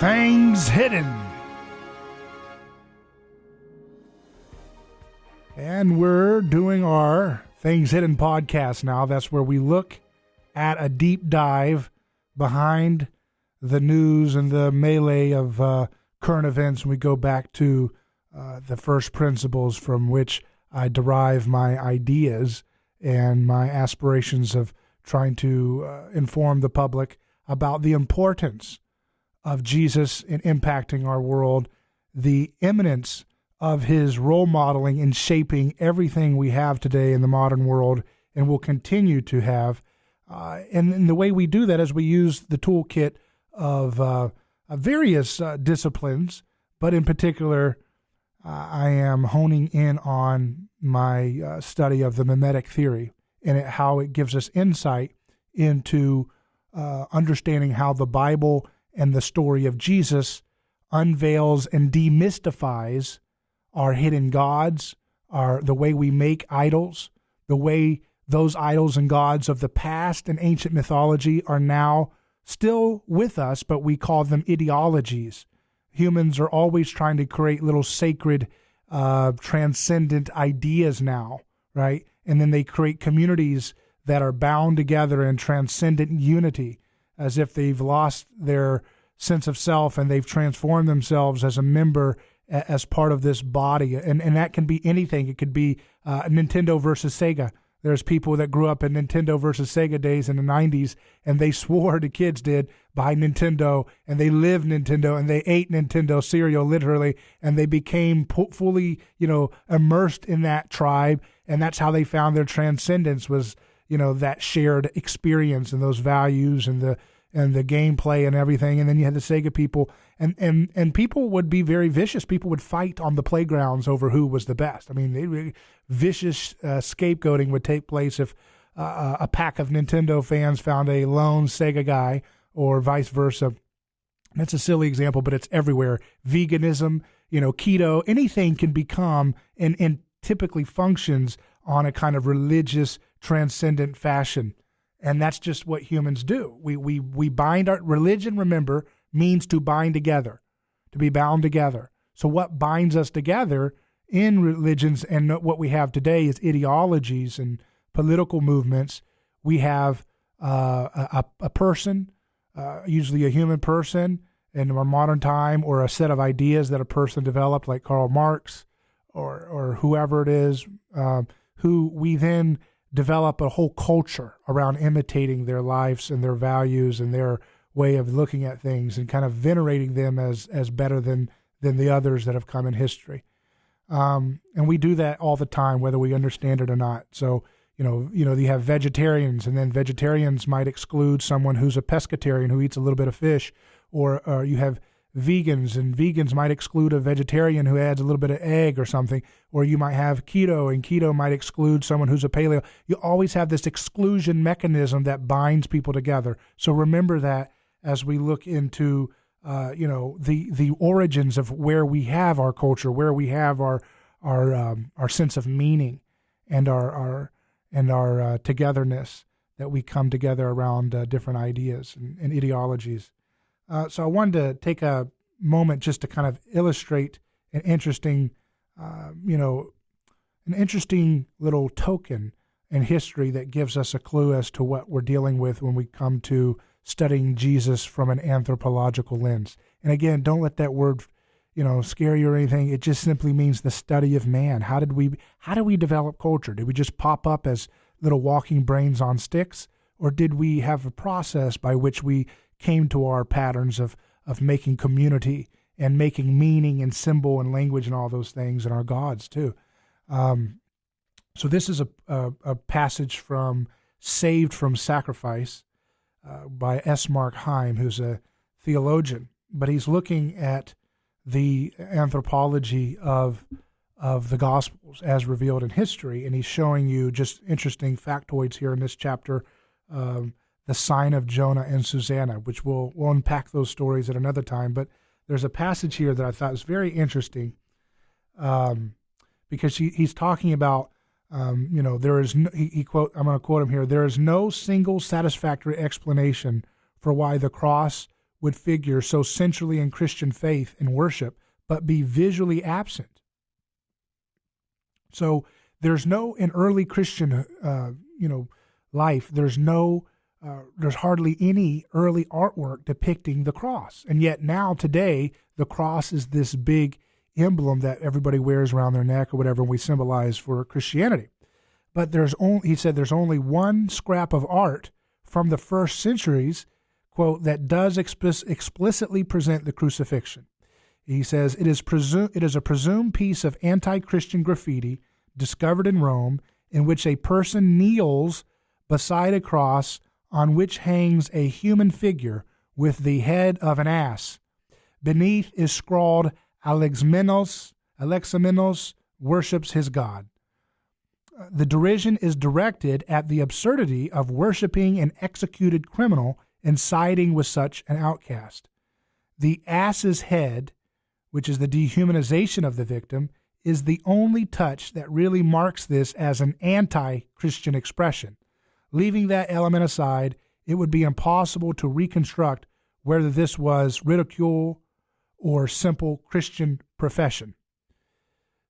Things Hidden. And we're doing our Things Hidden podcast now. That's where we look at a deep dive behind the news and the melee of current events. And we go back to the first principles from which I derive my ideas and my aspirations of trying to inform the public about the importance of Jesus in impacting our world, the imminence of his role modeling in shaping everything we have today in the modern world and will continue to have. And the way we do that is we use the toolkit of various disciplines, but in particular, I am honing in on my study of the mimetic theory and how it gives us insight into understanding how the Bible and the story of Jesus unveils and demystifies our hidden gods, the way we make idols, the way those idols and gods of the past and ancient mythology are now still with us, but we call them ideologies. Humans are always trying to create little sacred, transcendent ideas now, right? And then they create communities that are bound together in transcendent unity, as if they've lost their sense of self and they've transformed themselves as a member, as part of this body. And that can be anything. It could be Nintendo versus Sega. There's people that grew up in Nintendo versus Sega days in the 90s, and they swore, the kids did, by Nintendo, and they lived Nintendo, and they ate Nintendo cereal, literally, and they became fully, immersed in that tribe, and that's how they found their transcendence was, that shared experience and those values and the gameplay and everything. And then you had the Sega people, and people would be very vicious. People would fight on the playgrounds over who was the best. I mean, vicious scapegoating would take place if a pack of Nintendo fans found a lone Sega guy, or vice versa. That's a silly example, but it's everywhere. Veganism, keto, anything can become and typically functions on a kind of religious, transcendent fashion. And that's just what humans do. We bind our religion, remember, means to bind together, to be bound together. So what binds us together in religions and what we have today is ideologies and political movements. We have a person, usually a human person in our modern time, or a set of ideas that a person developed, like Karl Marx or whoever it is, who we then develop a whole culture around imitating their lives and their values and their way of looking at things, and kind of venerating them as better than the others that have come in history. And we do that all the time, whether we understand it or not. So, you have vegetarians, and then vegetarians might exclude someone who's a pescatarian who eats a little bit of fish, or you have vegans, and vegans might exclude a vegetarian who adds a little bit of egg or something, or you might have keto, and keto might exclude someone who's a paleo. You always have this exclusion mechanism that binds people together. So remember that as we look into, the origins of where we have our culture, where we have our sense of meaning, and our togetherness, that we come together around different ideas and ideologies. So I wanted to take a moment just to kind of illustrate an interesting little token in history that gives us a clue as to what we're dealing with when we come to studying Jesus from an anthropological lens. And again, don't let that word, scare you or anything. It just simply means the study of man. How did we develop culture? Did we just pop up as little walking brains on sticks, or did we have a process by which we came to our patterns of making community and making meaning and symbol and language and all those things, and our gods too? So this is a passage from Saved from Sacrifice by S. Mark Heim, who's a theologian, but he's looking at the anthropology of the Gospels as revealed in history, and he's showing you just interesting factoids here in this chapter, the sign of Jonah and Susanna, which we'll unpack those stories at another time. But there's a passage here that I thought was very interesting, because he's talking about, there is no, I'm going to quote him here, there is no single satisfactory explanation for why the cross would figure so centrally in Christian faith and worship, but be visually absent. So there's no, in early Christian, life, there's hardly any early artwork depicting the cross. And yet now today, the cross is this big emblem that everybody wears around their neck or whatever, and we symbolize for Christianity. But he said there's only one scrap of art from the first centuries, quote, that does explicitly present the crucifixion. He says it is a presumed piece of anti-Christian graffiti discovered in Rome, in which a person kneels beside a cross on which hangs a human figure with the head of an ass. Beneath is scrawled, Alexamenos worships his God. The derision is directed at the absurdity of worshiping an executed criminal and siding with such an outcast. The ass's head, which is the dehumanization of the victim, is the only touch that really marks this as an anti-Christian expression. Leaving that element aside, it would be impossible to reconstruct whether this was ridicule or simple Christian profession,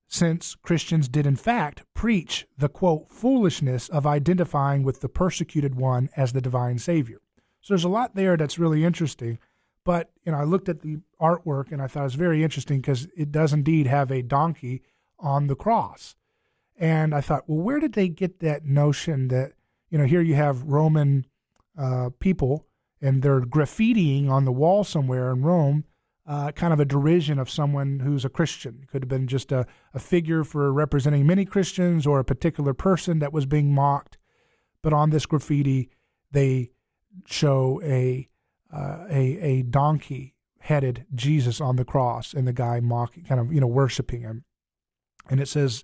since Christians did in fact preach the, quote, foolishness of identifying with the persecuted one as the divine Savior. So there's a lot there that's really interesting, but I looked at the artwork and I thought it was very interesting because it does indeed have a donkey on the cross. And I thought, well, where did they get that notion that, here you have Roman people and they're graffitiing on the wall somewhere in Rome, kind of a derision of someone who's a Christian. It could have been just a figure for representing many Christians or a particular person that was being mocked. But on this graffiti, they show a donkey-headed Jesus on the cross and the guy mocking, kind of, worshiping him. And it says,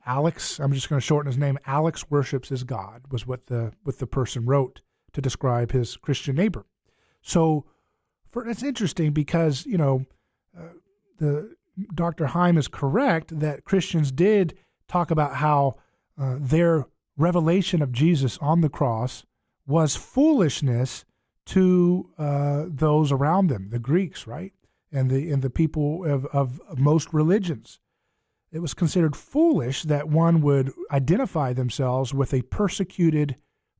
Alex, I'm just going to shorten his name, Alex worships his God, was what the person wrote to describe his Christian neighbor. So it's interesting because, the Dr. Heim is correct that Christians did talk about how their revelation of Jesus on the cross was foolishness to those around them, the Greeks, right, and the people of most religions. It was considered foolish that one would identify themselves with a persecuted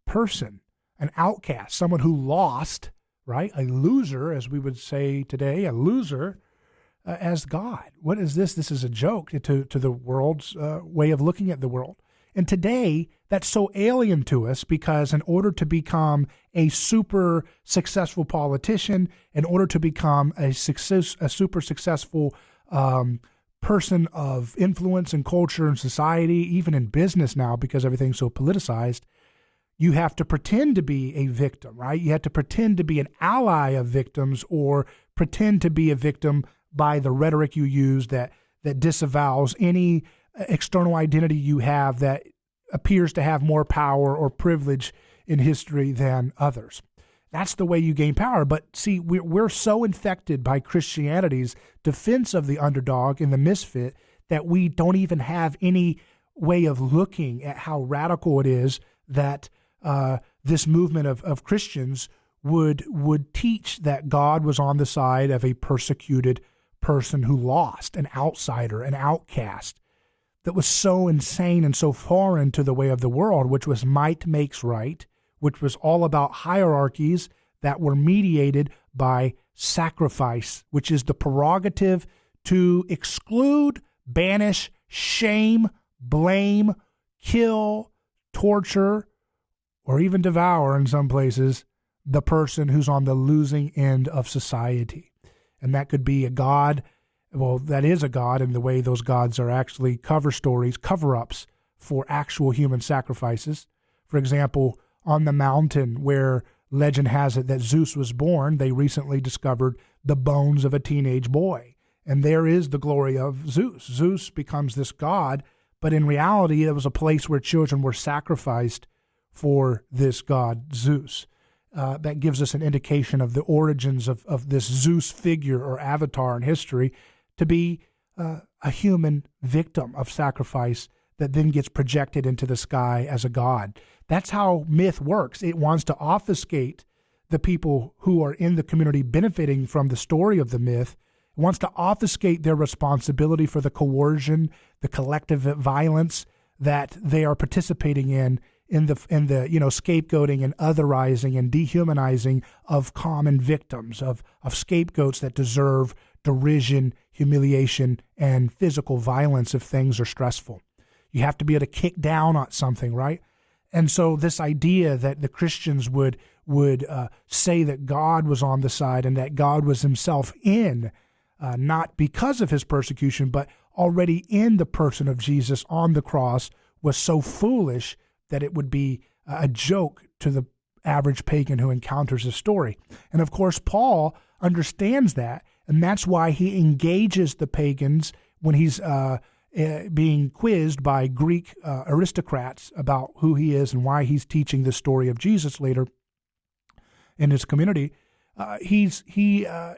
person, an outcast, someone who lost, right, a loser, as we would say today, a loser, as God. What is this? This is a joke to the world's way of looking at the world. And today, that's so alien to us because in order to become a super successful politician, in order to become a super successful person of influence in culture and society, even in business now because everything's so politicized, you have to pretend to be a victim, right? You have to pretend to be an ally of victims or pretend to be a victim by the rhetoric you use that disavows any external identity you have that appears to have more power or privilege in history than others. That's the way you gain power. But see, we're so infected by Christianity's defense of the underdog and the misfit that we don't even have any way of looking at how radical it is that this movement of Christians would teach that God was on the side of a persecuted person who lost, an outsider, an outcast. That was so insane and so foreign to the way of the world, which was might makes right, which was all about hierarchies that were mediated by sacrifice, which is the prerogative to exclude, banish, shame, blame, kill, torture, or even devour in some places the person who's on the losing end of society. And that could be a god. Well, that is a god in the way those gods are actually cover stories, cover-ups for actual human sacrifices. For example, on the mountain where legend has it that Zeus was born, they recently discovered the bones of a teenage boy. And there is the glory of Zeus. Zeus becomes this god, but in reality, it was a place where children were sacrificed for this god, Zeus. That gives us an indication of the origins of this Zeus figure or avatar in history to be a human victim of sacrifice that then gets projected into the sky as a god. That's how myth works. It wants to obfuscate the people who are in the community benefiting from the story of the myth. It wants to obfuscate their responsibility for the coercion, the collective violence that they are participating in the scapegoating and otherizing and dehumanizing of common victims, of scapegoats that deserve derision, humiliation, and physical violence if things are stressful. You have to be able to kick down on something, right? And so this idea that the Christians would say that God was on the side and that God was himself in, not because of his persecution, but already in the person of Jesus on the cross, was so foolish that it would be a joke to the average pagan who encounters the story. And of course, Paul understands that, and that's why he engages the pagans when he's being quizzed by Greek aristocrats about who he is and why he's teaching the story of Jesus later in his community. He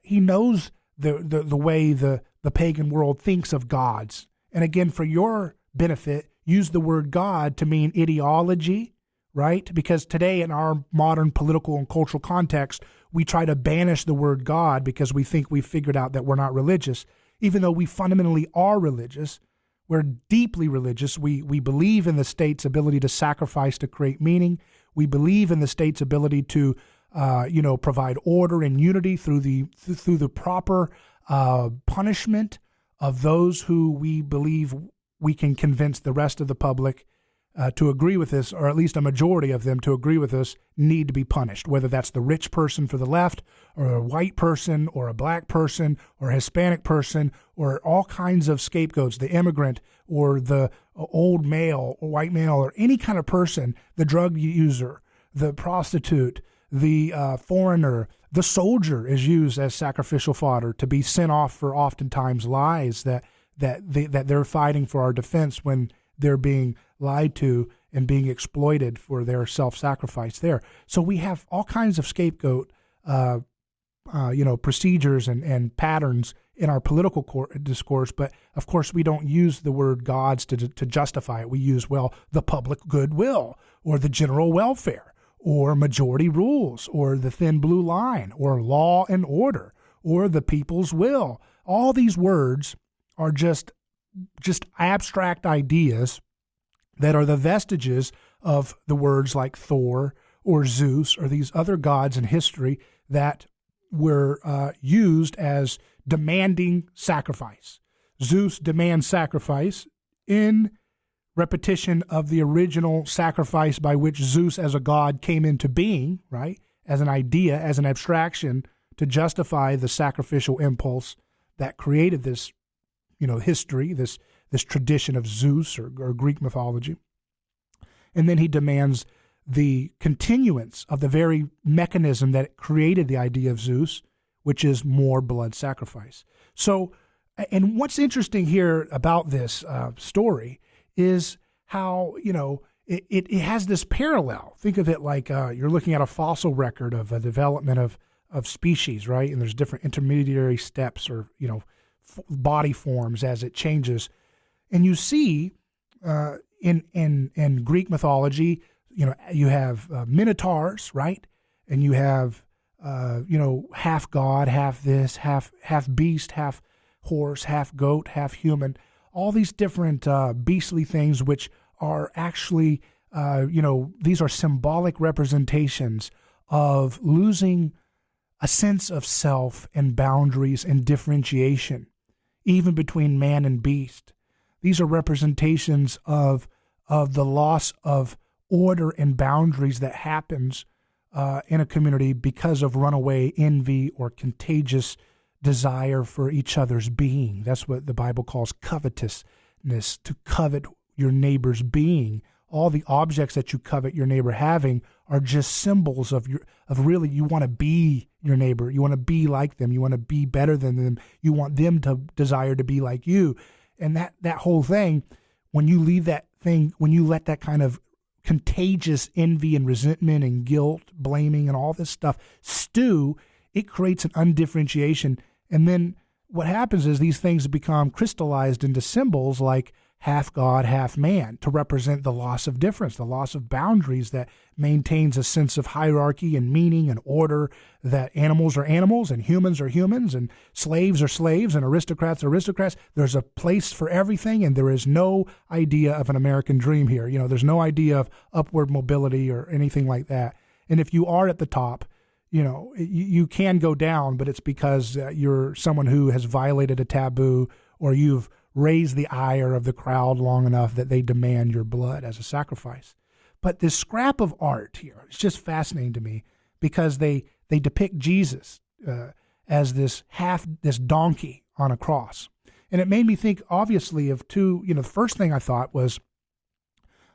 knows the way the pagan world thinks of gods. And again, for your benefit, use the word God to mean ideology, right? Because today in our modern political and cultural context, we try to banish the word God because we think we've figured out that we're not religious, even though we fundamentally are religious. We're deeply religious. We believe in the state's ability to sacrifice to create meaning. We believe in the state's ability to provide order and unity through the proper punishment of those who we believe we can convince the rest of the public to agree with this, or at least a majority of them to agree with us, need to be punished, whether that's the rich person for the left, or a white person, or a black person, or a Hispanic person, or all kinds of scapegoats, the immigrant, or the old male, or white male, or any kind of person, the drug user, the prostitute, the foreigner, the soldier is used as sacrificial fodder to be sent off for oftentimes lies that they're fighting for our defense when they're being lied to and being exploited for their self-sacrifice there. So we have all kinds of scapegoat, procedures and patterns in our political discourse. But of course, we don't use the word gods to justify it. We use, the public goodwill, or the general welfare, or majority rules, or the thin blue line, or law and order, or the people's will. All these words are just abstract ideas that are the vestiges of the words like Thor or Zeus or these other gods in history that were used as demanding sacrifice. Zeus demands sacrifice in repetition of the original sacrifice by which Zeus as a god came into being, right? As an idea, as an abstraction to justify the sacrificial impulse that created this history, this tradition of Zeus or Greek mythology. And then he demands the continuance of the very mechanism that created the idea of Zeus, which is more blood sacrifice. So, and what's interesting here about this story is how, it has this parallel. Think of it like you're looking at a fossil record of a development of species, right? And there's different intermediary steps or, body forms as it changes. And you see in Greek mythology, you have minotaurs, right? And you have, half god, half this, half beast, half horse, half goat, half human, all these different beastly things, which are actually, these are symbolic representations of losing a sense of self and boundaries and differentiation, even between man and beast. These are representations of the loss of order and boundaries that happens in a community because of runaway envy or contagious desire for each other's being. That's what the Bible calls covetousness, to covet your neighbor's being. All the objects that you covet your neighbor having are just symbols of really you want to be your neighbor. You want to be like them. You want to be better than them. You want them to desire to be like you. And that whole thing, when you leave that thing, when you let that kind of contagious envy and resentment and guilt, blaming and all this stuff stew, it creates an undifferentiation. And then what happens is these things become crystallized into symbols like half God, half man, to represent the loss of difference, the loss of boundaries that maintains a sense of hierarchy and meaning and order, that animals are animals and humans are humans and slaves are slaves and aristocrats are aristocrats. There's a place for everything, and there is no idea of an American dream here. There's no idea of upward mobility or anything like that. And if you are at the top, you can go down, but it's because you're someone who has violated a taboo, or you've raised the ire of the crowd long enough that they demand your blood as a sacrifice. But this scrap of art here is just fascinating to me, because they depict Jesus as this donkey on a cross. And it made me think, obviously, of two. The first thing I thought was,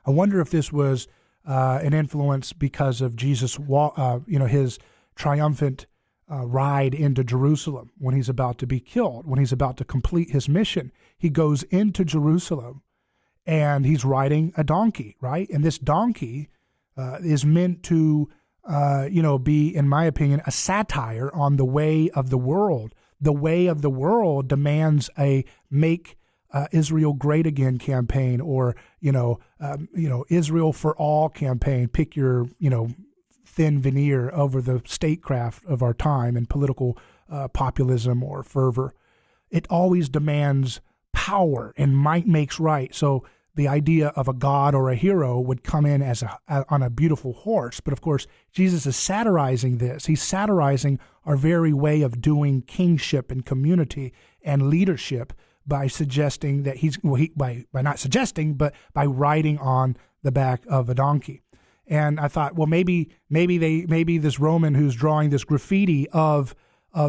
I wonder if this was an influence because of Jesus, his triumphant ride into Jerusalem when he's about to be killed, when he's about to complete his mission. He goes into Jerusalem and he's riding a donkey, right? And this donkey is meant to, be, in my opinion, a satire on the way of the world. The way of the world demands a make Israel great again campaign, or Israel for all campaign. Pick your thin veneer over the statecraft of our time and political populism or fervor. It always demands power, and might makes right. So the idea of a god or a hero would come in on a beautiful horse. But of course, Jesus is satirizing this. He's satirizing our very way of doing kingship and community and leadership by suggesting that by not suggesting, but by riding on the back of a donkey. And I thought, well, maybe this Roman who's drawing this graffiti of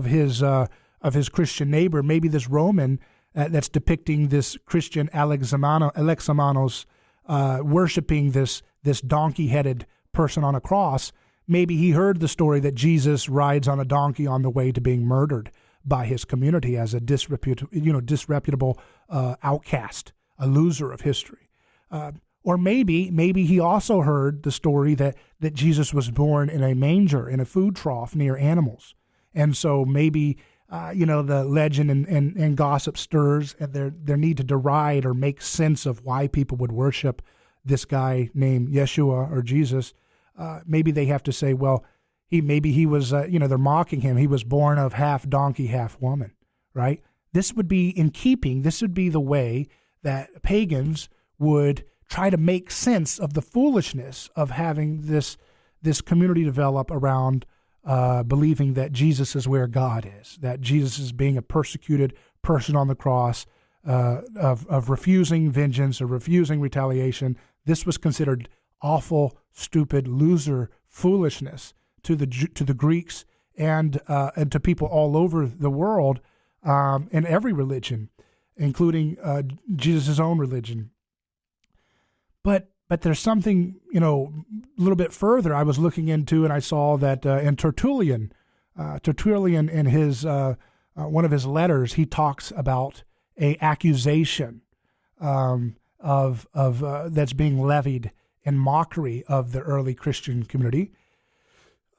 his Christian neighbor, maybe this Roman that's depicting this Christian Alexamenos worshiping this donkey-headed person on a cross. Maybe he heard the story that Jesus rides on a donkey on the way to being murdered by his community as a disreputable outcast, a loser of history. Or maybe he also heard the story that Jesus was born in a manger, in a food trough near animals. And so maybe, the legend and gossip stirs, and their need to deride or make sense of why people would worship this guy named Yeshua or Jesus. Maybe they have to say, well, he was, they're mocking him. He was born of half donkey, half woman, right? This would be in keeping. This would be the way that pagans would try to make sense of the foolishness of having this community develop around believing that Jesus is where God is, that Jesus is being a persecuted person on the cross, of refusing vengeance or refusing retaliation. This was considered awful, stupid, loser foolishness to the Greeks and to people all over the world, in every religion, including Jesus' own religion. But there's something, a little bit further I was looking into, and I saw that in Tertullian in his one of his letters, he talks about a accusation of that's being levied in mockery of the early Christian community.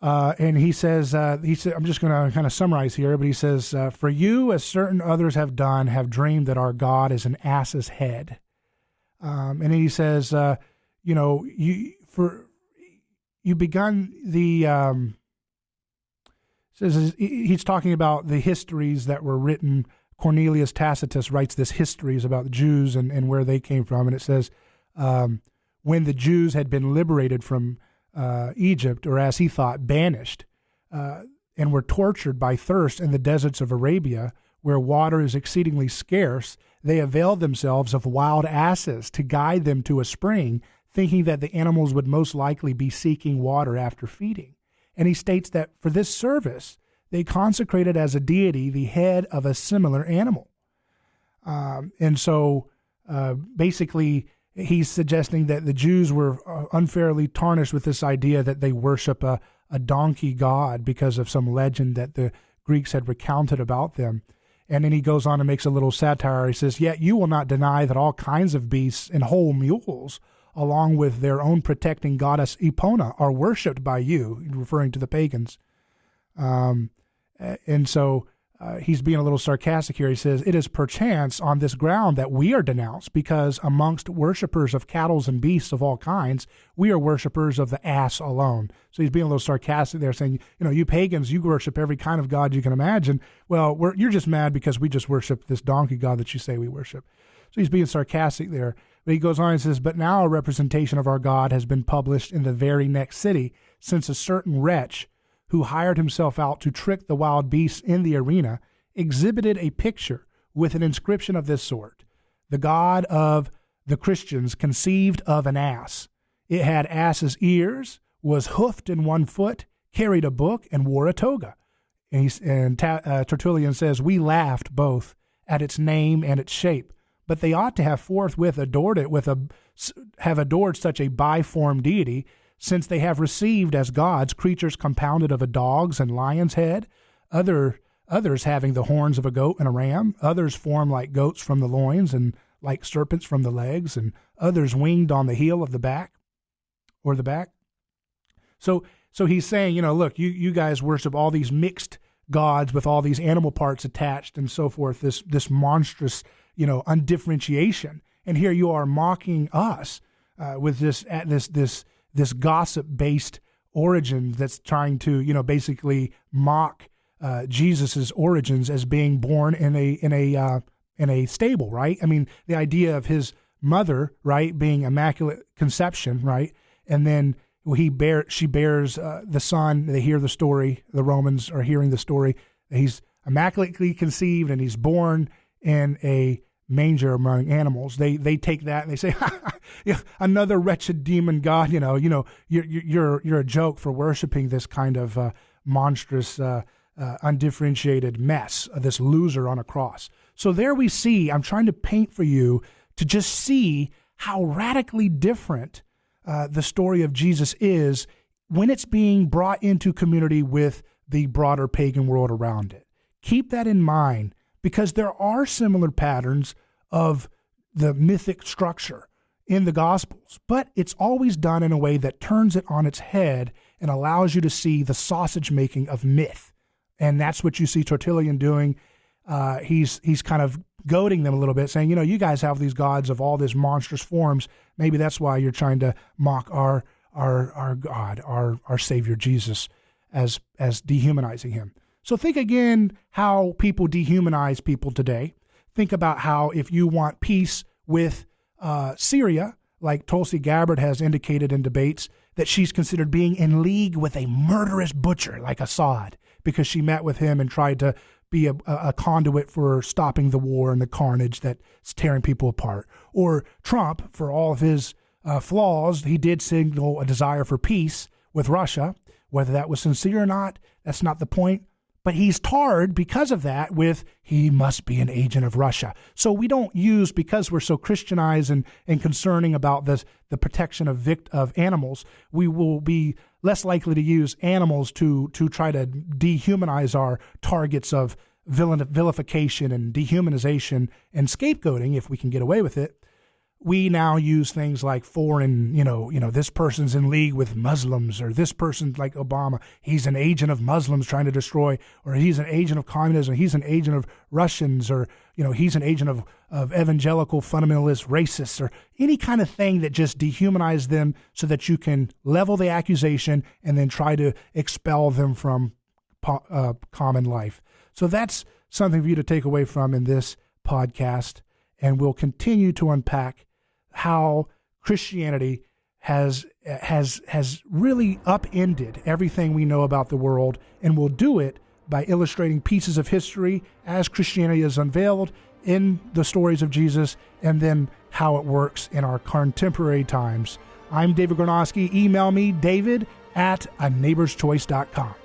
And he said, I'm just going to kind of summarize here, but he says, for you, as certain others have done, have dreamed that our God is an ass's head. And he says, you begun the, says he's talking about the histories that were written. Cornelius Tacitus writes this histories about the Jews and where they came from. And it says, when the Jews had been liberated from Egypt, or as he thought, banished, and were tortured by thirst in the deserts of Arabia, where water is exceedingly scarce, they availed themselves of wild asses to guide them to a spring, thinking that the animals would most likely be seeking water after feeding. And he states that for this service, they consecrated as a deity the head of a similar animal. And so basically, he's suggesting that the Jews were unfairly tarnished with this idea that they worship a donkey god because of some legend that the Greeks had recounted about them. And then he goes on and makes a little satire. He says, yet you will not deny that all kinds of beasts and whole mules, along with their own protecting goddess Epona, are worshipped by you, referring to the pagans. And so he's being a little sarcastic here. He says, "It is perchance on this ground that we are denounced, because amongst worshipers of cattle and beasts of all kinds, we are worshipers of the ass alone." So he's being a little sarcastic there, saying, you pagans, you worship every kind of god you can imagine. Well, you're just mad because we just worship this donkey god that you say we worship. So he's being sarcastic there. But he goes on and says, "But now a representation of our God has been published in the very next city, since a certain wretch who hired himself out to trick the wild beasts in the arena exhibited a picture with an inscription of this sort: the God of the Christians conceived of an ass. It had ass's ears, was hoofed in one foot, carried a book, and wore a toga." And Tertullian says, "We laughed both at its name and its shape, but they ought to have forthwith adored it have adored such a biform deity, since they have received as gods creatures compounded of a dog's and lion's head, others having the horns of a goat and a ram, others formed like goats from the loins and like serpents from the legs, and others winged on the heel of the back, or the back." So he's saying, look, you guys worship all these mixed gods with all these animal parts attached and so forth, this monstrous, undifferentiation. And here you are mocking us with this gossip-based origin that's trying to, basically mock Jesus's origins as being born in a stable, right? I mean, the idea of his mother, right, being immaculate conception, right, and then she bears the son. They hear the story. The Romans are hearing the story. He's immaculately conceived, and he's born in a manger among animals. They take that and they say, another wretched demon god. You're a joke for worshiping this kind of monstrous, undifferentiated mess, this loser on a cross. So there we see. I'm trying to paint for you to just see how radically different the story of Jesus is when it's being brought into community with the broader pagan world around it. Keep that in mind, because there are similar patterns of the mythic structure in the Gospels, but it's always done in a way that turns it on its head and allows you to see the sausage making of myth. And that's what you see Tertullian doing. He's kind of goading them a little bit, saying, you guys have these gods of all these monstrous forms. Maybe that's why you're trying to mock our God, our Savior Jesus, as dehumanizing him. So think again how people dehumanize people today. Think about how if you want peace with Syria, like Tulsi Gabbard has indicated in debates, that she's considered being in league with a murderous butcher like Assad, because she met with him and tried to be a conduit for stopping the war and the carnage that's tearing people apart. Or Trump, for all of his flaws, he did signal a desire for peace with Russia. Whether that was sincere or not, that's not the point. But he's tarred because of that with, he must be an agent of Russia. So we don't use, because we're so Christianized and concerning about the protection of animals, we will be less likely to use animals to try to dehumanize our targets of vilification and dehumanization and scapegoating, if we can get away with it. We now use things like foreign, this person's in league with Muslims, or this person, like Obama, he's an agent of Muslims trying to destroy, or he's an agent of communism, he's an agent of Russians, or, he's an agent of evangelical fundamentalist racists, or any kind of thing that just dehumanizes them so that you can level the accusation and then try to expel them from common life. So that's something for you to take away from in this podcast, and we'll continue to unpack how Christianity has really upended everything we know about the world, and we'll do it by illustrating pieces of history as Christianity is unveiled in the stories of Jesus, and then how it works in our contemporary times. I'm David Gornoski. Email me, david@aneighborschoice.com.